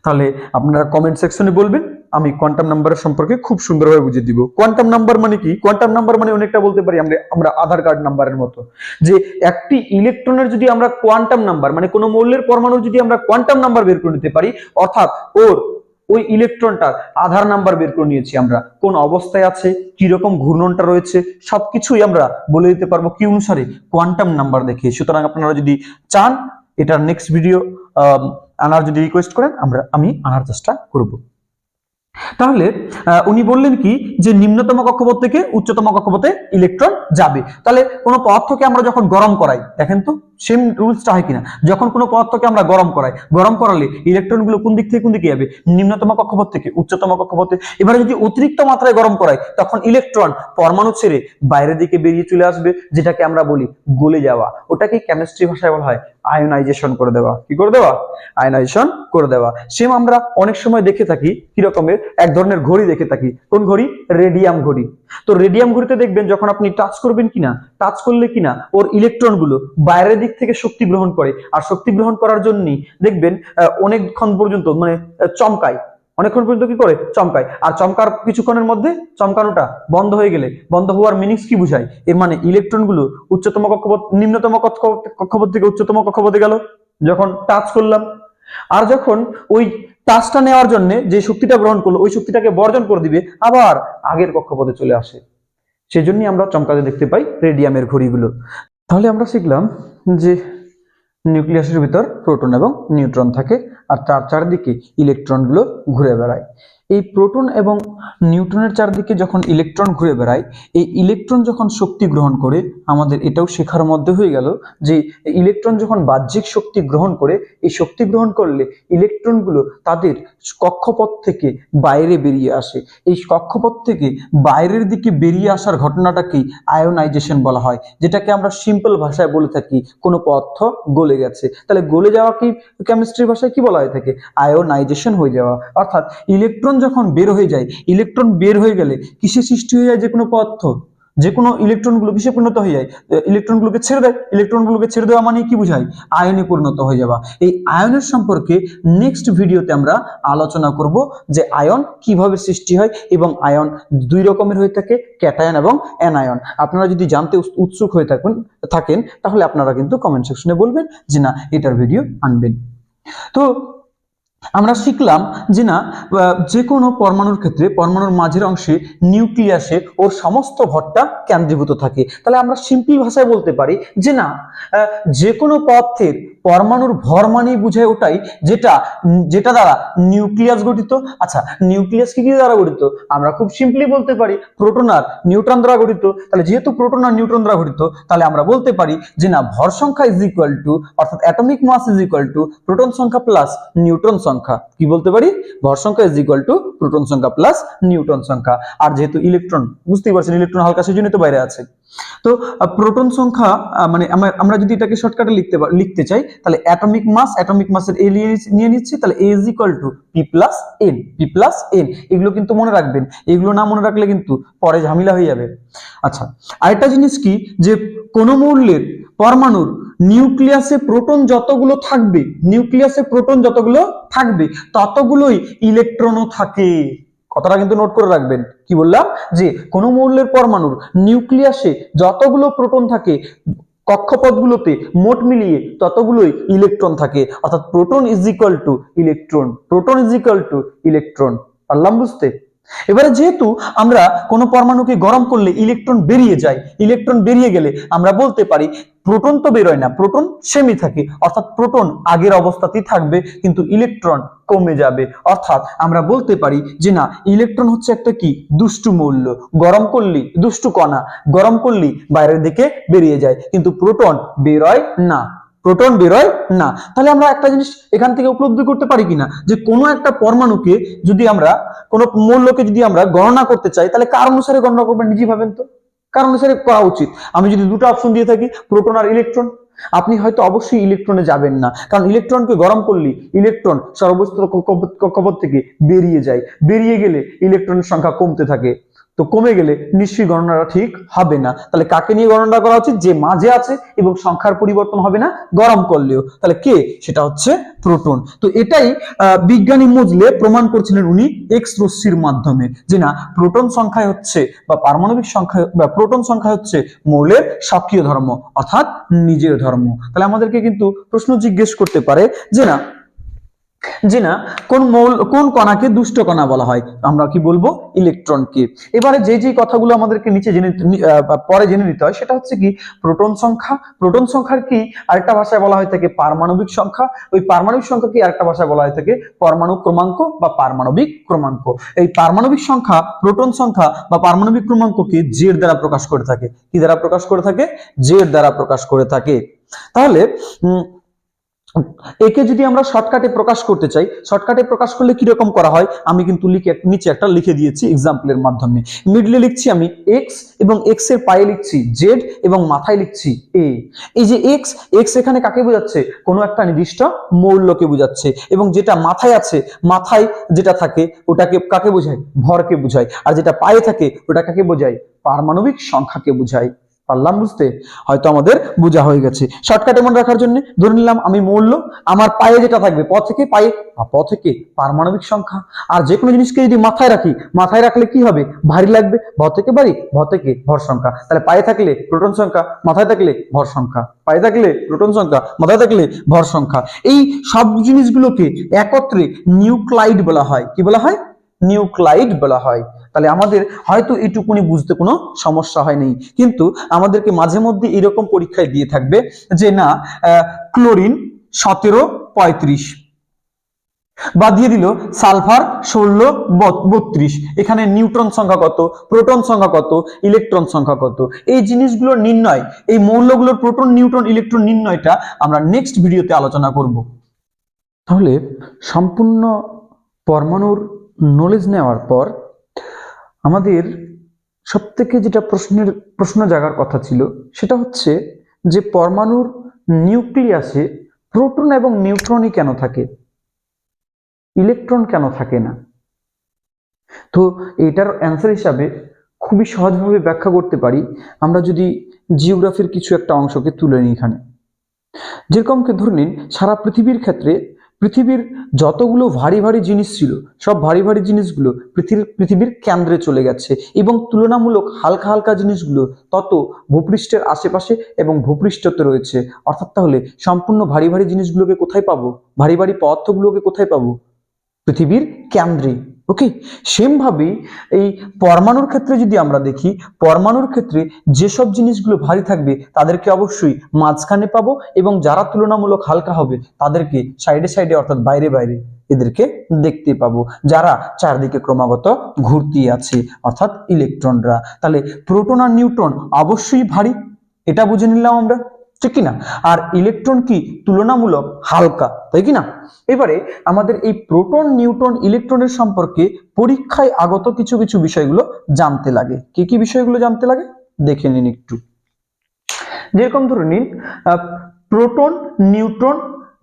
তাহলে আপনারা কমেন্ট সেকশনে বলবেন, আমি কোয়ান্টাম নাম্বারের সম্পর্কে খুব সুন্দরভাবে বুঝিয়ে দিব। কোয়ান্টাম নাম্বার মানে কি? কোয়ান্টাম নাম্বার মানে অনেকটা বলতে পারি আমরা আধার কার্ড নাম্বারের মতো, যে একটি ইলেকট্রনের যদি আমরা কোয়ান্টাম নাম্বার, মানে কোনো মৌলের পরমাণুর যদি আমরা কোয়ান্টাম নাম্বার বের করে নিতে পারি, অর্থাৎ ওর ওই ইলেকট্রনটার আধার নাম্বার বের করে নিয়েছি আমরা, কোন অবস্থায় আছে, কিরকম ঘূর্ণনটা রয়েছে, সবকিছুই আমরা বলে দিতে পারবো কি অনুসারে, কোয়ান্টাম নাম্বার দেখে। সুতরাং আপনারা যদি চান এটার নেক্সট ভিডিও আনার যদি রিকোয়েস্ট করেন আমি আনার চেষ্টা করব। তাহলে উনি বললেন কি যে নিম্নতম কক্ষপথ থেকে উচ্চতম কক্ষপথে ইলেকট্রন যাবে। তাহলে কোনো পদার্থকে আমরা যখন গরম করাই, দেখেন তো সেম রুলসটা হয় কিনা, যখন কোনো পদার্থকে আমরা গরম করাই, গরম করালে ইলেকট্রন গুলো কোন দিক থেকে কোন দিকে যাবে, নিম্নতম কক্ষপথ থেকে উচ্চতম কক্ষপথে। এবারে যদি অতিরিক্ত মাত্রায় গরম করাই তখন ইলেকট্রন পরমাণু ছেড়ে বাইরের দিকে বেরিয়ে চলে আসবে, যেটাকে আমরা বলি গলে যাওয়া। ওটাকে কেমিস্ট্রি ভাষায় বলা হয় আয়োনাইজেশন করে দেওয়া। কি করে দেওয়া? আয়োনাইজেশন করে দেওয়া। সেম আমরা অনেক সময় দেখে থাকি কি রকমের, এক ধরনের ঘড়ি দেখে থাকি। কোন ঘড়ি? রেডিয়াম ঘড়ি। তো রেডিয়াম ঘড়িতে দেখবেন যখন আপনি টাচ করবেন কিনা, টাচ করলে কিনা ওর ইলেকট্রন গুলো বাইরের দিক থেকে শক্তি গ্রহণ করে, আর শক্তি গ্রহণ করার জন্যই দেখবেন অনেকক্ষণ পর্যন্ত মানে চমকায়, অনেকক্ষণ পর্যন্ত কি করে? চমকায়। আর চমকার কিছুক্ষণের মধ্যে চমকানোটা বন্ধ হয়ে গেলে, বন্ধ হওয়ার মিনিংস কি বুঝায়? এর মানে ইলেকট্রন গুলো উচ্চতম কক্ষপথ, নিম্নতম কক্ষপথ থেকে উচ্চতম কক্ষপথে গেল যখন টাচ করলাম। আর যখন ওই টাচটা নেওয়ার জন্য যে শক্তিটা গ্রহণ করলো ওই শক্তিটাকে বর্জন করে দিবে, আবার আগের কক্ষপথে চলে আসে। সেজন্যই আমরা চমকাতে দেখতে পাই রেডিয়ামের ঘড়িগুলো। তাহলে আমরা শিখলাম যে নিউক্লিয়াসের ভিতর প্রোটন এবং নিউট্রন থাকে, আর তার চারদিকে ইলেকট্রনগুলো ঘুরে বেড়ায়। এই প্রোটন এবং নিউট্রনের চারদিকে যখন ইলেকট্রন ঘুরে বেড়ায়, এই ইলেকট্রন যখন শক্তি গ্রহণ করে, আমাদের এটাও শেখার মধ্যে হয়ে গেল যে ইলেকট্রন যখন বাহ্যিক শক্তি গ্রহণ করে, এই শক্তি গ্রহণ করলে ইলেকট্রনগুলো তাদের কক্ষপথ থেকে বাইরে বেরিয়ে আসে। এই কক্ষপথ থেকে বাইরের দিকে বেরিয়ে আসার ঘটনাটাকেই আয়োনাইজেশন বলা হয়, যেটাকে আমরা সিম্পল ভাষায় বলে থাকি কোনো পদার্থ গলে গেছে। তাহলে গলে যাওয়া কি কেমিস্ট্রি ভাষায় কি বলা হয়ে থাকে? আয়োনাইজেশন হয়ে যাওয়া। অর্থাৎ ইলেকট্রন যখন বের হয়ে যায়, ইলেকট্রন বের হয়ে গেলে কিসে সৃষ্টি হয়ে যায়? যে কোনো পদার্থ, যে কোনো ইলেকট্রনগুলো কিসে পরিণত হয়ে যায়? ইলেকট্রনগুলোকে ছেড়ে দেয়। ইলেকট্রনগুলোকে ছেড়ে দেওয়া মানে কি বোঝায়? আয়নে পরিণত হয়ে যাওয়া। এই আয়নের সম্পর্কে নেক্সট ভিডিওতে আমরা আলোচনা করব যে আয়ন কিভাবে সৃষ্টি হয়, এবং আয়ন দুই রকমের হয়ে থাকে, ক্যাটায়ন এবং অ্যানায়ন। আপনারা যদি জানতে উৎসুক হয়ে থাকেন তাহলে আপনারা কিন্তু কমেন্ট সেকশনে বলবেন যে না এটার ভিডিও আনবেন। তো আমরা শিখলাম যে না যে কোনো পরমাণুর ক্ষেত্রে পরমাণুর মাঝের অংশে নিউক্লিয়াসে ওর সমস্ত ভরটা কেন্দ্রীভূত থাকে। তাহলে আমরা সিম্পল ভাষায় বলতে পারি যে না যে কোনো পদার্থের পরমাণুর ভর মানেই বোঝায় ওটাই যেটা দ্বারা নিউক্লিয়াস গঠিত। আচ্ছা, নিউক্লিয়াস কি দ্বারা গঠিত? আমরা খুব সিম্পলি বলতে পারি প্রোটন আর নিউট্রন দ্বারা গঠিত। তাহলে যেহেতু প্রোটন আর নিউট্রন দ্বারা গঠিত, তাহলে আমরা বলতে পারি যে না ভর সংখ্যা ইজ ইকুয়াল টু, অর্থাৎ atomic mass is equal to proton সংখ্যা প্লাস নিউট্রন সংখ্যা। কি বলতে পারি? ভর সংখ্যা ইজ ইকুয়াল টু প্রোটন সংখ্যা প্লাস নিউট্রন সংখ্যা। আর যেহেতু ইলেকট্রন, বুঝতেই পারছেন ইলেকট্রন হালকা, সেজন্য তো বাইরে আছে। তো প্রোটন সংখ্যা মানে আমরা যদি এটাকে শর্টকাটে লিখতে চাই তাহলে অ্যাটমিক মাসের এ নিয়ে নিচ্ছি, তাহলে A is equal to P plus N. এগুলো কিন্তু মনে রাখবেন, এগুলো না মনে রাখলে কিন্তু পরে ঝামেলা হয়ে যাবে। আচ্ছা, আরেকটা জিনিস কি যে কোন মৌলের পরমাণুর নিউক্লিয়াসে প্রোটন যতগুলো থাকবে ততগুলোই ইলেকট্রনও থাকে। কথাটা কিন্তু নোট করে রাখবেন। কি বললাম? যে কোন মৌলের পরমাণুর নিউক্লিয়াসে যতগুলো প্রোটন থাকে কক্ষপথগুলোতে মোট মিলিয়ে ততগুলোই ইলেকট্রন থাকে। অর্থাৎ proton is equal two electron. পারলাম বুঝতে? এবারে যেহেতু আমরা কোনো পরমাণুকে গরম করলে ইলেকট্রন বেরিয়ে গেলে আমরা বলতে পারি প্রোটন তো বেরোয় না, প্রোটন সেমই থাকে। অর্থাৎ প্রোটন আগের অবস্থাতেই থাকবে কিন্তু ইলেকট্রন কমে যাবে। অর্থাৎ আমরা বলতে পারি যে না ইলেকট্রন হচ্ছে একটা কি দুষ্টু মৌল, গরম করলে দুষ্টু কণা, গরম করলে বাইরের দিকে বেরিয়ে যায়, কিন্তু প্রোটন বেরোয় না। তাহলে আমরা একটা জিনিস এখান থেকে উপলব্ধি করতে পারি কিনা যে কোনো একটা পরমাণুকে যদি আমরা কোনো মৌলকে যদি আমরা গণনা করতে চাই তাহলে কার অনুসারে গণনা করবেন? নিজে ভাবেন তো, কার অনুসারে করা উচিত? আমি যদি দুটো অপশন দিয়ে থাকি প্রোটন আর ইলেকট্রন, আপনি হয়তো অবশ্যই ইলেকট্রনে যাবেন না, কারণ ইলেকট্রনকে গরম করলে ইলেকট্রন সর্বোচ্চ কক্ষপথ থেকে বেরিয়ে গেলে ইলেকট্রনের সংখ্যা কমতে থাকে। তো কমে গেলে নিশ্চয়ই গণনাটা ঠিক হবে না। তাহলে কাকে নিয়ে গণনা করা উচিত? যে মাঝে আছে এবং সংখ্যার পরিবর্তন হবে না গরম করলেও। তাহলে কে? সেটা হচ্ছে প্রোটন। তো এটাই বিজ্ঞানী মোজলে প্রমাণ করছিলেন উনি এক্স রশ্মির মাধ্যমে যে না প্রোটন সংখ্যায় হচ্ছে বা পারমাণবিক সংখ্যা বা প্রোটন সংখ্যা হচ্ছে মৌলের সক্রিয় ধর্ম, অর্থাৎ নিজের ধর্ম। তাহলে আমাদেরকে কিন্তু প্রশ্ন জিজ্ঞেস করতে পারে যে না যে না কোন কণাকে দুষ্ট কণা বলা হয়, আমরা কি বলবো? ইলেকট্রনকে। এবারে যে কথাগুলো আমাদেরকে নিচে পরে জেনে নিতে হয় সেটা হচ্ছে কি প্রোটন সংখ্যা। প্রোটন সংখ্যার কি আরেকটা ভাষায় বলা হয় থাকে পারমাণবিক সংখ্যা। ওই পারমাণবিক সংখ্যা কি আরেকটা ভাষায় বলা হয় থাকে পরমাণু ক্রমাঙ্ক বা পারমাণবিক ক্রমাঙ্ক। এই পারমাণবিক সংখ্যা, প্রোটন সংখ্যা বা পারমাণবিক ক্রমাঙ্ককে জেড দ্বারা প্রকাশ করে থাকে। কি দ্বারা প্রকাশ করে থাকে? জেড দ্বারা প্রকাশ করে থাকে। তাহলে একে যদি আমরা শর্টকাটে প্রকাশ করতে চাই, শর্টকাটে প্রকাশ করলে কিরকম করা হয় আমি কিন্তু নিচে একটা লিখে দিয়েছি এক্সাম্পলের মাধ্যমে। মিডলে লিখছি আমি এক্স এবং এক্স এর পায়ে লিখছি জেড এবং মাথায় লিখছি এ। এই যে এক্স, এক্স এখানে কাকে বোঝাচ্ছে? কোনো একটা নির্দিষ্ট মৌলকে বোঝাচ্ছে, এবং যেটা মাথায় আছে, মাথায় যেটা থাকে ওটাকে কাকে বোঝায়? ভরকে বোঝায়। আর যেটা পায়ে থাকে ওটা কাকে বোঝায়? পারমাণবিক সংখ্যাকে বোঝায়। পারলাম বুঝতে? হয়তো আমাদের বোঝা হয়ে গেছে। শর্টকাটে মনে রাখার জন্য ধরে নিলাম আমি মৌল, আমার পায়ে যেটা থাকবে প থেকে পায়ে, প থেকে পারমাণবিক সংখ্যা। আর যে কোনো জিনিসকে যদি মাথায় রাখি, মাথায় রাখলে কি হবে? ভারী লাগবে। ভ থেকে ভারী, ভ থেকে ভর সংখ্যা। তাহলে পায়ে থাকলে প্রোটন সংখ্যা, মাথায় থাকলে ভর সংখ্যা। পায়ে থাকলে প্রোটন সংখ্যা, মাথায় থাকলে ভর সংখ্যা। এই সব জিনিসগুলোকে একত্রে নিউক্লাইড বলা হয়। কি বলা হয়? নিউক্লাইড বলা হয়। তাহলে আমাদের হয়তো এটুকুনি বুঝতে কোনো সমস্যা হয়নি, কিন্তু আমাদেরকে মাঝে মধ্যে এরকম পরীক্ষায় দিয়ে থাকবে যে না ক্লোরিন 1735 বা দিয়ে দিল সালফার 1632, এখানে নিউট্রন সংখ্যা কত, প্রোটন সংখ্যা কত, ইলেকট্রন সংখ্যা কত। এই জিনিসগুলো নির্ণয়, এই মৌলগুলোর প্রোটন নিউট্রন ইলেকট্রন নির্ণয়টা আমরা নেক্সট ভিডিওতে আলোচনা করব। তাহলে সম্পূর্ণ পরমাণুর নলেজ নেওয়ার পর আমাদের সবথেকে যেটা প্রশ্ন জাগার কথা ছিল সেটা হচ্ছে যে পরমাণুর নিউক্লিয়াসে প্রোটন এবং নিউট্রনই কেন থাকে, ইলেকট্রন কেন থাকে না? তো এটার অ্যান্সার হিসাবে খুবই সহজভাবে ব্যাখ্যা করতে পারি আমরা যদি জিওগ্রাফির কিছু একটা অংশকে তুলে নিই এখানে। যেরকমকে ধরে নিন সারা পৃথিবীর ক্ষেত্রে পৃথিবীর যতগুলো ভারী ভারী জিনিস ছিল সব ভারী ভারী জিনিসগুলো পৃথিবীর কেন্দ্রে চলে গেছে, এবং তুলনামূলক হালকা হালকা জিনিসগুলো তত ভূপৃষ্ঠের আশেপাশে এবং ভূপৃষ্ঠতে রয়েছে। অর্থাৎ তাহলে সম্পূর্ণ ভারী ভারী জিনিসগুলোকে কোথায় পাবো? ভারী ভারী পদার্থগুলোকে কোথায় পাবো? পৃথিবীর কেন্দ্রে। ওকে, সেম ভাবেই এই পরমাণুর ক্ষেত্রে যদি আমরা দেখি, পরমাণুর ক্ষেত্রে যেসব জিনিসগুলো ভারী থাকবে তাদেরকে অবশ্যই মাঝখানে পাবো, এবং যারা তুলনামূলক হালকা হবে তাদেরকে সাইডে সাইডে অর্থাৎ বাইরে বাইরে এদেরকে দেখতে পাবো, যারা চারদিকে ক্রমাগত ঘুরতে আছে অর্থাৎ ইলেকট্রনরা। তাহলে প্রোটন আর নিউট্রন অবশ্যই ভারী, এটা বুঝে নিলাম আমরা, ঠিক কিনা? আর ইলেকট্রন কি তুলনামূলক হালকা, তাই কিনা? এবারে আমাদের এই প্রোটন নিউট্রন ইলেকট্রনের সম্পর্কে পরীক্ষায় আগত কিছু কিছু বিষয়গুলো জানতে লাগে। কি কি বিষয়গুলো জানতে লাগে দেখে নিন একটু। যেরকম ধরে নিন প্রোটন,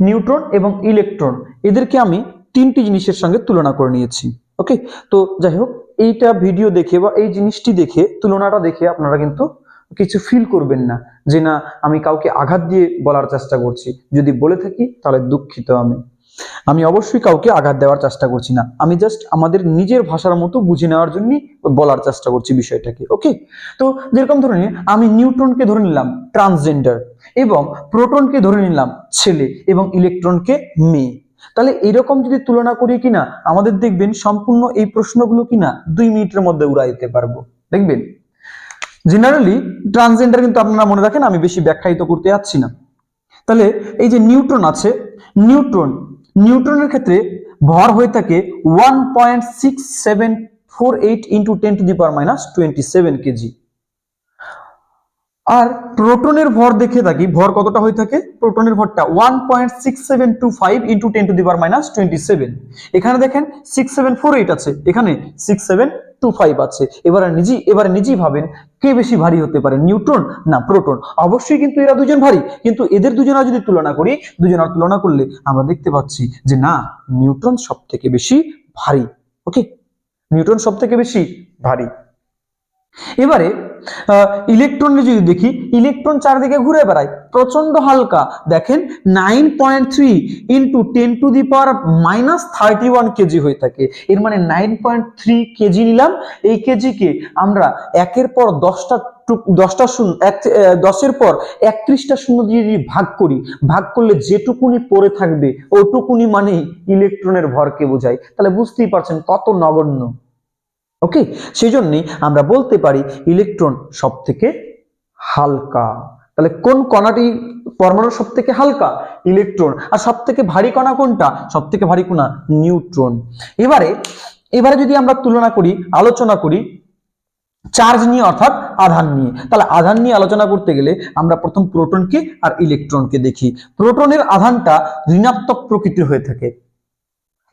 নিউট্রন এবং ইলেকট্রন, এদেরকে আমি তিনটি জিনিসের সঙ্গে তুলনা করে নিয়েছি। ওকে, তো যাই হোক এইটা ভিডিও দেখে বা এই জিনিসটি দেখে, তুলনাটা দেখে আপনারা কিন্তু কিছু ফিল করবেন না যে না আমি কাউকে আঘাত দিয়ে বলার চেষ্টা করছি। যদি বলে থাকি তাহলে দুঃখিত। আমি অবশ্যই কাউকে আঘাত দেওয়ার চেষ্টা করছি না, আমি জাস্ট আমাদের নিজের ভাষার মতো বুঝে নেওয়ার জন্য বলার চেষ্টা করছি বিষয়টাকে। ওকে, তো যেরকম ধরে নিন আমি নিউট্রনকে ধরে নিলাম ট্রান্সজেন্ডার, এবং প্রোটনকে ধরে নিলাম ছেলে, এবং ইলেকট্রনকে মেয়ে। তাহলে এরকম যদি তুলনা করি কিনা আমাদের দেখবেন সম্পূর্ণ এই প্রশ্নগুলো কিনা 2 মিনিটের মধ্যে উড়াই দিতে পারবো। দেখবেন জেনারেলি ট্রান্সজেন্ডার কিন্তু আপনারা মনে রাখেন, আমি বেশি ব্যাখ্যায়িত করতে যাচ্ছি না। তাহলে এই যে নিউট্রন আছে, নিউট্রনের ক্ষেত্রে ভর হয়ে থাকে 1.6748 ইন্টু 10⁻⁻27 কেজি। আর প্রোটনের ভর দেখে থাকি, ভর কতটা হয়ে থাকে? প্রোটনের ভরটা 1.6725 ইন্টু 10⁻⁻27। এখানে দেখেন 6748 আছে, এখানে 6725 আছে। এবারে নিজেই ভাবেন কে বেশি ভারী হতে পারে, নিউট্রন না প্রোটন? অবশ্যই কিন্তু এরা দুজন ভারী, কিন্তু এদের দুজনের যদি তুলনা করি, দুজনের তুলনা করলে আমরা দেখতে পাচ্ছি যে না নিউট্রন সব থেকে বেশি ভারী। ওকে, নিউট্রন সব থেকে বেশি ভারী। এবারে ইলেকট্রনের যদি দেখি, ইলেকট্রন চারদিকে ঘুরে বেড়ায়, প্রচন্ড হালকা। দেখেন 9.3 ইন্টু 10⁻31 কেজি হয়ে থাকে। এর মানে 9.3 কেজি নিলাম। এই কেজিকে আমরা একের পর 10টা শূন্য, 10-এর পর 31টা শূন্য দিয়ে যদি ভাগ করি, ভাগ করলে যেটুকুনি পড়ে থাকবে ওটুকুনি মানে ইলেকট্রনের ভরকে বোঝায়। তাহলে বুঝতেই পারছেন কত নগণ্য। ওকে, সেই জন্যই আমরা বলতে পারি ইলেকট্রন সব থেকে হালকা। তাহলে কোন কণাটি পরমাণুর সব থেকে হালকা? ইলেকট্রন। আর সব থেকে ভারী কণা কোনটা? সব থেকে ভারী কণা নিউট্রন। এবারে যদি আমরা তুলনা করি, আলোচনা করি চার্জ নিয়ে, অর্থাৎ আধান নিয়ে। তাহলে আধান নিয়ে আলোচনা করতে গেলে আমরা প্রথম প্রোটনকে আর ইলেকট্রনকে দেখি। প্রোটনের আধানটা ঋণাত্মক প্রকৃতির হয়ে থাকে।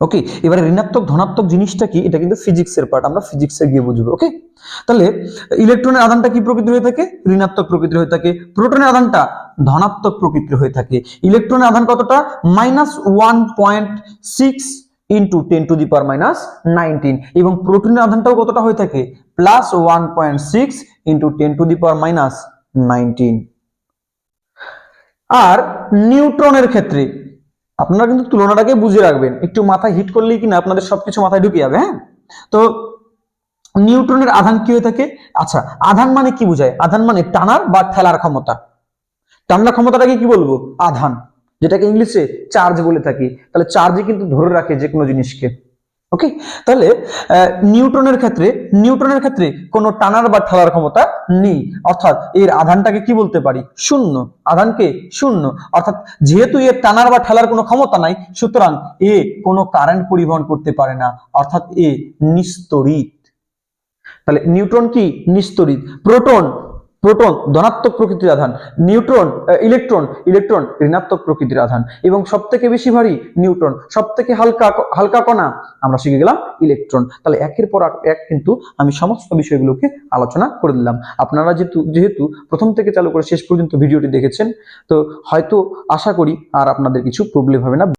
ওকে, এবারে ঋণাত্মক ধনাত্মক জিনিসটা কি, এটা কিন্তু ফিজিক্সের পার্ট, আমরা ফিজিক্সে গিয়ে বুঝবো। ওকে, তাহলে ইলেকট্রনের আধানটা কি প্রকৃতির হয়ে থাকে? ঋণাত্মক প্রকৃতির হয়ে থাকে। প্রোটনের আধানটা ধনাত্মক প্রকৃতির হয়ে থাকে। ইলেকট্রনের আধান কতটা? -1.6 ইন্টু 10⁻⁻19। এবং প্রোটনের আধানটাও কতটা হয়ে থাকে? +1.6 ইন্টু 10⁻⁻19। আর নিউট্রনের ক্ষেত্রে আপনারা কিন্তু তুলনাটাকে বুঝে রাখবেন, একটু মাথায় হিট করলেই কিনা আপনাদের সবকিছু মাথায় ঢুকে যাবে। হ্যাঁ, তো নিউট্রনের আধান কি হয়ে থাকে? আচ্ছা, আধান মানে কি বোঝায়? আধান মানে টানার বা ঠেলার ক্ষমতা। টানার ক্ষমতাটাকে কি বলবো? আধান, যেটাকে ইংলিশে চার্জ বলে থাকি। তাহলে চার্জই কিন্তু ধরে রাখে যে কোনো জিনিসকে। ওকে, তাহলে নিউট্রনের ক্ষেত্রে কোনো টানার বা ঠেলার ক্ষমতা নেই, অর্থাৎ এর আধানটাকে কি বলতে পারি? শূন্য। আধানকে শূন্য, অর্থাৎ যেহেতু এর টানার বা ঠেলার কোনো ক্ষমতা নাই, সুতরাং এ কোনো কারেন্ট পরিবহন করতে পারে না, অর্থাৎ এ নিস্তড়িত। তাহলে নিউট্রন কি? নিস্তড়িত। প্রোটন ধনাত্মক প্রকৃতির আধান, ইলেকট্রন ঋণাত্মক প্রকৃতির আধান। এবং সব থেকে বেশি ভারী নিউট্রন, সব থেকে হালকা কণা আমরা শিখে গেলাম ইলেকট্রন। তাহলে একের পর এক কিন্তু আমি সমস্ত বিষয়গুলোকে আলোচনা করে দিলাম। আপনারা যেহেতু প্রথম থেকে চালু করে শেষ পর্যন্ত ভিডিওটি দেখেছেন, তো হয়তো আশা করি আর আপনাদের কিছু প্রবলেম হবে না।